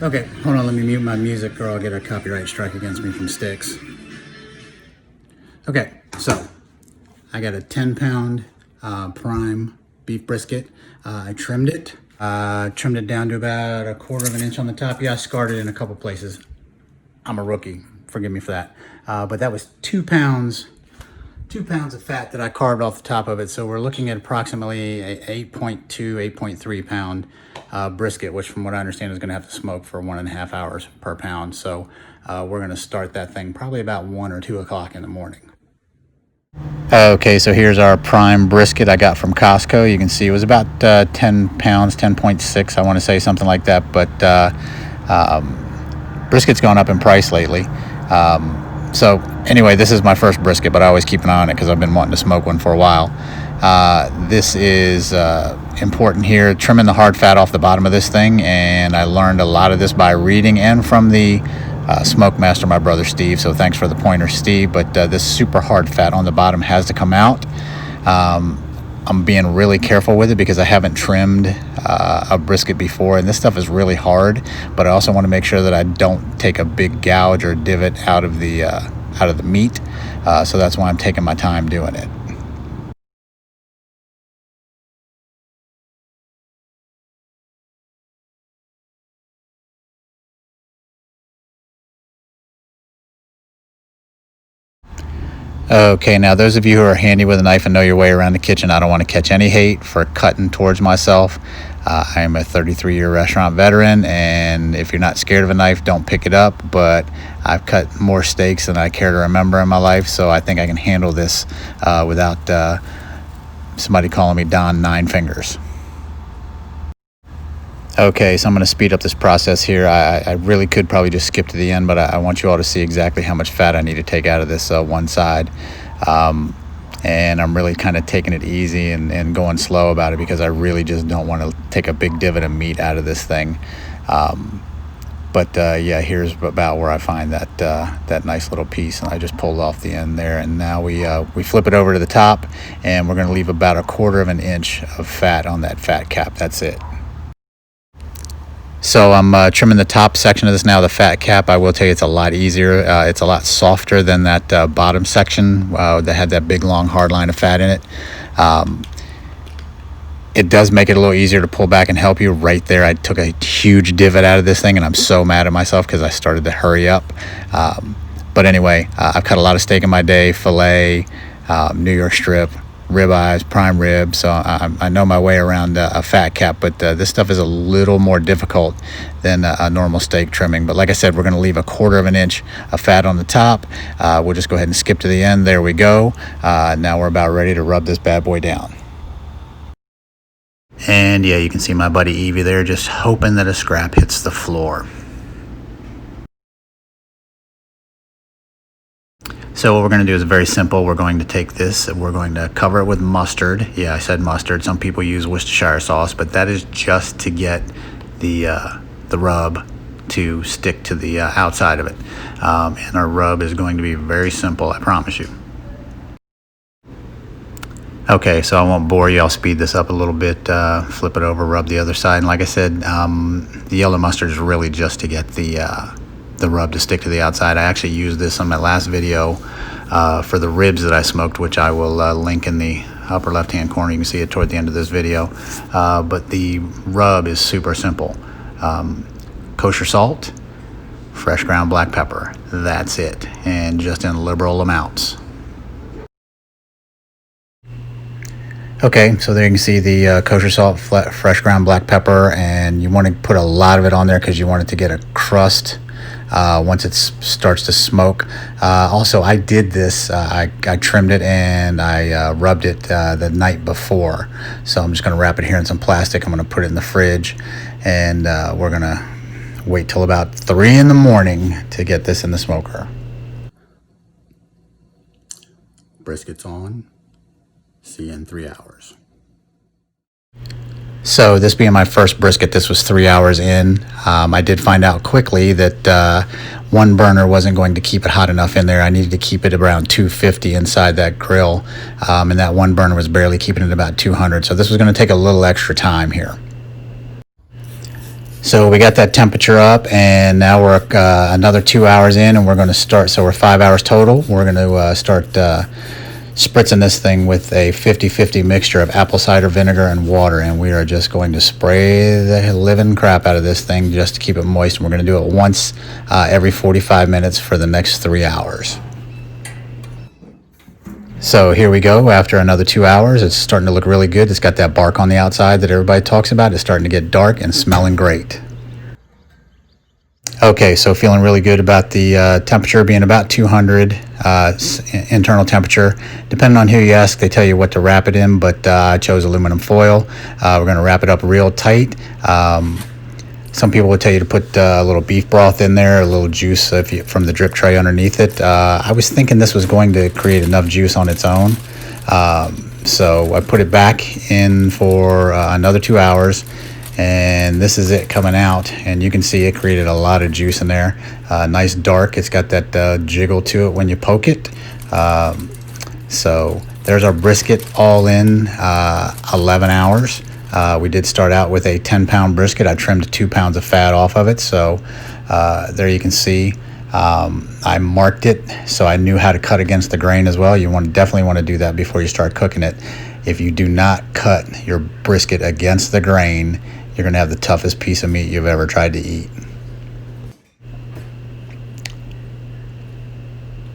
Okay, hold on, let me mute my music or I'll get a copyright strike against me from Sticks. Okay, so I got a 10-pound prime beef brisket. I trimmed it. Trimmed it down to about 1/4 of an inch on the top. Yeah, I scarred it in a couple places. I'm a rookie, forgive me for that. But that was 2 pounds of fat that I carved off the top of it. So we're looking at approximately a 8.2, 8.3 pound brisket, which from what I understand is gonna have to smoke for 1.5 hours per pound. So we're gonna start that thing probably about 1 or 2 o'clock in the morning. Okay, so here's our prime brisket I got from Costco. You can see it was about 10 pounds, 10.6, I wanna say, something like that. But brisket's gone up in price lately. So anyway, this is my first brisket, but I always keep an eye on it because I've been wanting to smoke one for a while. This is important here, trimming the hard fat off the bottom of this thing, and I learned a lot of this by reading and from the smoke master, my brother Steve, so thanks for the pointer, Steve. But this super hard fat on the bottom has to come out. I'm being really careful with it because I haven't trimmed a brisket before, and this stuff is really hard, but I also want to make sure that I don't take a big gouge or divot out of the meat, so that's why I'm taking my time doing it. Okay, now those of you who are handy with a knife and know your way around the kitchen, I don't want to catch any hate for cutting towards myself. I am a 33-year restaurant veteran, and if you're not scared of a knife, don't pick it up. But I've cut more steaks than I care to remember in my life, so I think I can handle this without somebody calling me Don Nine Fingers. Okay, so I'm going to speed up this process here. I really could probably just skip to the end, but I want you all to see exactly how much fat I need to take out of this one side. And I'm really kind of taking it easy and going slow about it because I really just don't want to take a big divot of meat out of this thing. Yeah, here's about where I find that nice little piece, and I just pulled off the end there. And now we flip it over to the top, and we're going to leave about 1/4 of an inch of fat on that fat cap. That's it. So I'm trimming the top section of this now, the fat cap. I will tell you it's a lot easier. It's a lot softer than that bottom section that had that big long hard line of fat in it. It does make it a little easier to pull back and help you. Right there, I took a huge divot out of this thing, and I'm so mad at myself because I started to hurry up. But anyway, I've cut a lot of steak in my day, filet, New York strip, ribeyes, prime rib, so I know my way around a fat cap, but this stuff is a little more difficult than a normal steak trimming. But like I said, we're going to leave 1/4 of an inch of fat on the top. We'll just go ahead and skip to the end. There we go. Now we're about ready to rub this bad boy down. And yeah, you can see my buddy Evie there just hoping that a scrap hits the floor. So what we're going to do is very simple. We're going to take this, we're going to cover it with mustard. Yeah, I said mustard. Some people use Worcestershire sauce, but that is just to get the rub to stick to the outside of it. And our rub is going to be very simple, I promise you. Okay, so I won't bore you. I'll speed this up a little bit, flip it over, rub the other side. And like I said, the yellow mustard is really just to get the rub to stick to the outside. I actually used this on my last video for the ribs that I smoked, which I will link in the upper left hand corner. You can see it toward the end of this video. But the rub is super simple. Kosher salt, fresh ground black pepper. That's it, and just in liberal amounts. Okay, so there you can see the kosher salt, fresh ground black pepper, and you want to put a lot of it on there because you want it to get a crust once it starts to smoke. Also, I did this, I trimmed it and I rubbed it the night before. So I'm just going to wrap it here in some plastic. I'm going to put it in the fridge, and we're going to wait till about 3 in the morning to get this in the smoker. Brisket's on. See you in 3 hours. So this being my first brisket, this was 3 hours in. I did find out quickly that one burner wasn't going to keep it hot enough in there. I needed to keep it around 250 inside that grill, and that one burner was barely keeping it about 200. So this was going to take a little extra time here. So we got that temperature up, and now we're another 2 hours in, and we're going to start. So we're 5 hours total. We're going to start spritzing this thing with a 50-50 mixture of apple cider vinegar and water, and we are just going to spray the living crap out of this thing just to keep it moist. And we're going to do it once every 45 minutes for the next 3 hours. So here we go. After another 2 hours, it's starting to look really good. It's got that bark on the outside that everybody talks about. It's starting to get dark and smelling great. Okay, so feeling really good about the temperature being about 200 internal temperature. Depending on who you ask, they tell you what to wrap it in, but I chose aluminum foil. We're going to wrap it up real tight. Some people would tell you to put a little beef broth in there, a little juice from the drip tray underneath it. I was thinking this was going to create enough juice on its own. So I put it back in for another 2 hours, and this is it coming out. And you can see it created a lot of juice in there. Nice dark. It's got that jiggle to it when you poke it. So there's our brisket all in 11 hours. We did start out with a 10-pound brisket. I trimmed 2 pounds of fat off of it. So there you can see I marked it so I knew how to cut against the grain as well. You definitely want to do that before you start cooking it. If you do not cut your brisket against the grain, you're going to have the toughest piece of meat you've ever tried to eat.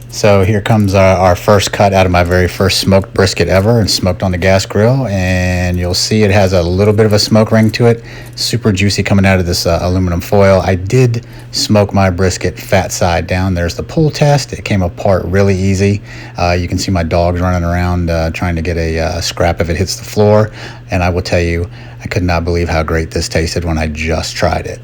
So here comes our first cut out of my very first smoked brisket ever, and smoked on the gas grill. And you'll see it has a little bit of a smoke ring to it. Super juicy coming out of this aluminum foil. I did smoke my brisket fat side down. There's the pull test. It came apart really easy. You can see my dogs running around trying to get a scrap if it hits the floor. And I will tell you, I could not believe how great this tasted when I just tried it.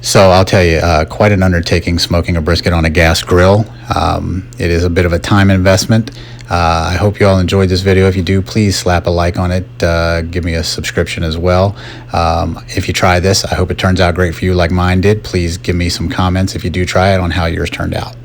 So I'll tell you, quite an undertaking smoking a brisket on a gas grill. It is a bit of a time investment. I hope you all enjoyed this video. If you do, please slap a like on it. Give me a subscription as well. If you try this, I hope it turns out great for you like mine did. Please give me some comments if you do try it on how yours turned out.